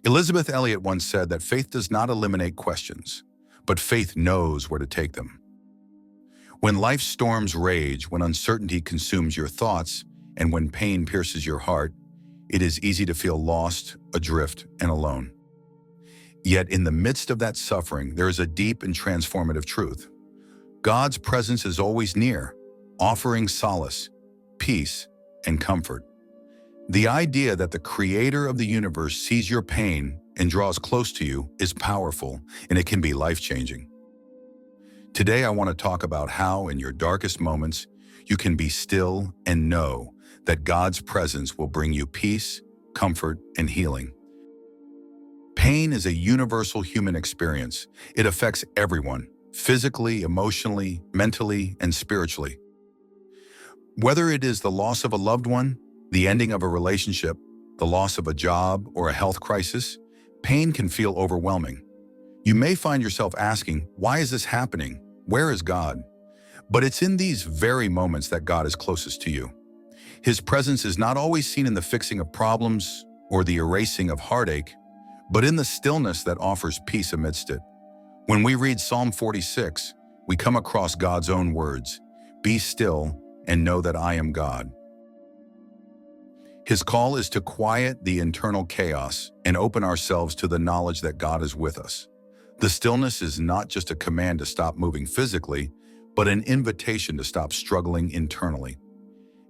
Elizabeth Elliot once said that faith does not eliminate questions, but faith knows where to take them. When life's storms rage, when uncertainty consumes your thoughts, and when pain pierces your heart, it is easy to feel lost, adrift, and alone. Yet in the midst of that suffering, there is a deep and transformative truth. God's presence is always near, offering solace, peace, and comfort. The idea that the creator of the universe sees your pain and draws close to you is powerful, and it can be life-changing. Today, I want to talk about how, in your darkest moments, you can be still and know that God's presence will bring you peace, comfort, and healing. Pain is a universal human experience. It affects everyone, physically, emotionally, mentally, and spiritually. Whether it is the loss of a loved one, the ending of a relationship, the loss of a job, or a health crisis, pain can feel overwhelming. You may find yourself asking, why is this happening? Where is God? But it's in these very moments that God is closest to you. His presence is not always seen in the fixing of problems or the erasing of heartache, but in the stillness that offers peace amidst it. When we read Psalm 46, we come across God's own words, "Be still and know that I am God." His call is to quiet the internal chaos and open ourselves to the knowledge that God is with us. The stillness is not just a command to stop moving physically, but an invitation to stop struggling internally.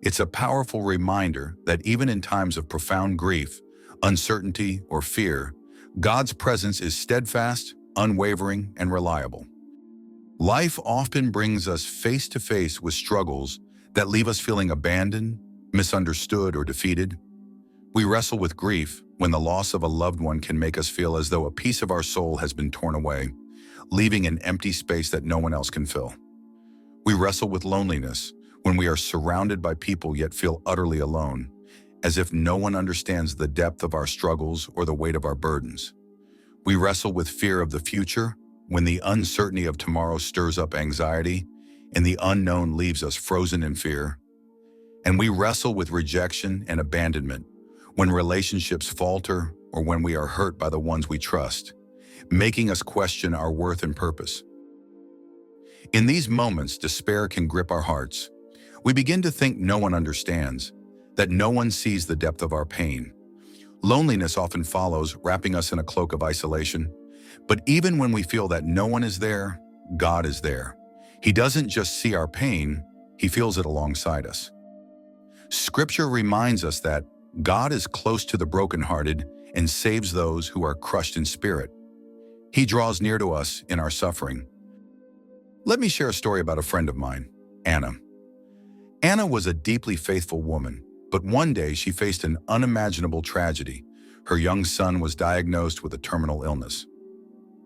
It's a powerful reminder that even in times of profound grief, uncertainty, or fear, God's presence is steadfast, unwavering, and reliable. Life often brings us face to face with struggles that leave us feeling abandoned, misunderstood, or defeated. We wrestle with grief when the loss of a loved one can make us feel as though a piece of our soul has been torn away, leaving an empty space that no one else can fill. We wrestle with loneliness when we are surrounded by people yet feel utterly alone, as if no one understands the depth of our struggles or the weight of our burdens. We wrestle with fear of the future when the uncertainty of tomorrow stirs up anxiety and the unknown leaves us frozen in fear. And we wrestle with rejection and abandonment when relationships falter or when we are hurt by the ones we trust, making us question our worth and purpose. In these moments, despair can grip our hearts. We begin to think no one understands, that no one sees the depth of our pain. Loneliness often follows, wrapping us in a cloak of isolation. But even when we feel that no one is there, God is there. He doesn't just see our pain, He feels it alongside us. Scripture reminds us that God is close to the brokenhearted and saves those who are crushed in spirit. He draws near to us in our suffering. Let me share a story about a friend of mine, Anna. Anna was a deeply faithful woman, but one day she faced an unimaginable tragedy. Her young son was diagnosed with a terminal illness.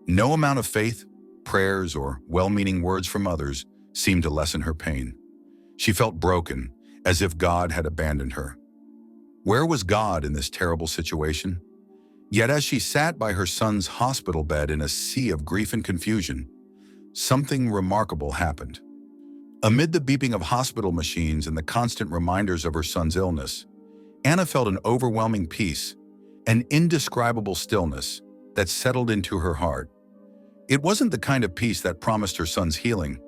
No amount of faith, prayers, or well-meaning words from others seemed to lessen her pain. She felt broken, as if God had abandoned her. Where was God in this terrible situation? Yet as she sat by her son's hospital bed in a sea of grief and confusion, something remarkable happened. Amid the beeping of hospital machines and the constant reminders of her son's illness, Anna felt an overwhelming peace, an indescribable stillness that settled into her heart. It wasn't the kind of peace that promised her son's healing,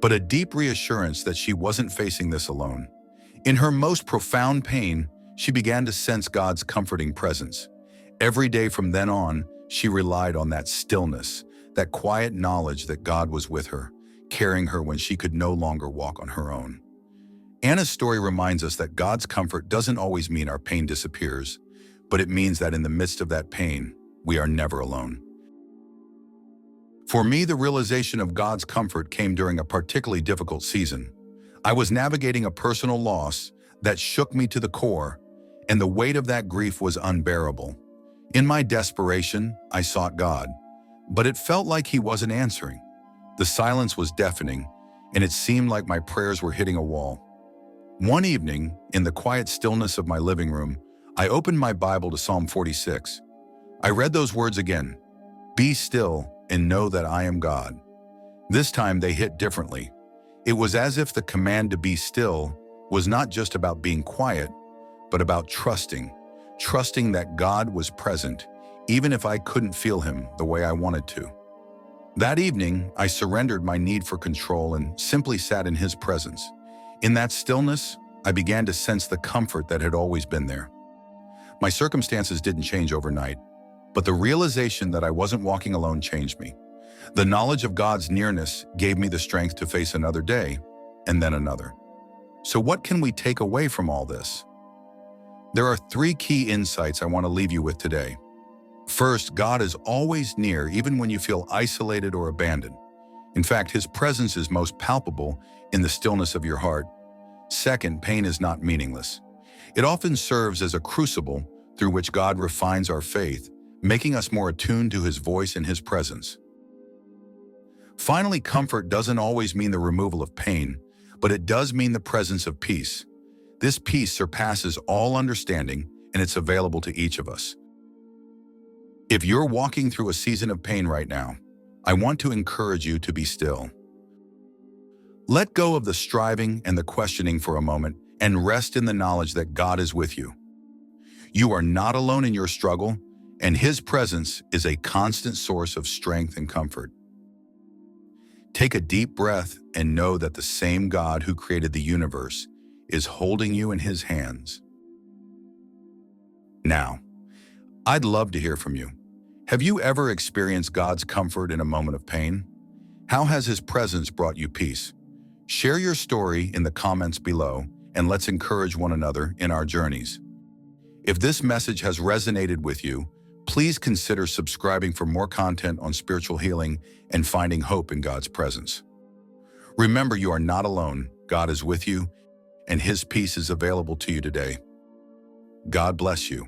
but a deep reassurance that she wasn't facing this alone. In her most profound pain, she began to sense God's comforting presence. Every day from then on, she relied on that stillness, that quiet knowledge that God was with her, carrying her when she could no longer walk on her own. Anna's story reminds us that God's comfort doesn't always mean our pain disappears, but it means that in the midst of that pain, we are never alone. For me, the realization of God's comfort came during a particularly difficult season. I was navigating a personal loss that shook me to the core, and the weight of that grief was unbearable. In my desperation, I sought God, but it felt like He wasn't answering. The silence was deafening, and it seemed like my prayers were hitting a wall. One evening, in the quiet stillness of my living room, I opened my Bible to Psalm 46. I read those words again, "Be still and know that I am God." This time they hit differently. It was as if the command to be still was not just about being quiet, but about trusting that God was present, even if I couldn't feel him the way I wanted to. That evening, I surrendered my need for control and simply sat in his presence. In that stillness, I began to sense the comfort that had always been there. My circumstances didn't change overnight, but the realization that I wasn't walking alone changed me. The knowledge of God's nearness gave me the strength to face another day, and then another. So what can we take away from all this? There are 3 key insights I want to leave you with today. First, God is always near even when you feel isolated or abandoned. In fact, his presence is most palpable in the stillness of your heart. Second, pain is not meaningless. It often serves as a crucible through which God refines our faith, making us more attuned to his voice and his presence. Finally, comfort doesn't always mean the removal of pain, but it does mean the presence of peace. This peace surpasses all understanding, and it's available to each of us. If you're walking through a season of pain right now, I want to encourage you to be still. Let go of the striving and the questioning for a moment and rest in the knowledge that God is with you. You are not alone in your struggle, and his presence is a constant source of strength and comfort. Take a deep breath and know that the same God who created the universe is holding you in his hands. Now, I'd love to hear from you. Have you ever experienced God's comfort in a moment of pain? How has his presence brought you peace? Share your story in the comments below, and let's encourage one another in our journeys. If this message has resonated with you, please consider subscribing for more content on spiritual healing and finding hope in God's presence. Remember, you are not alone. God is with you, and his peace is available to you today. God bless you.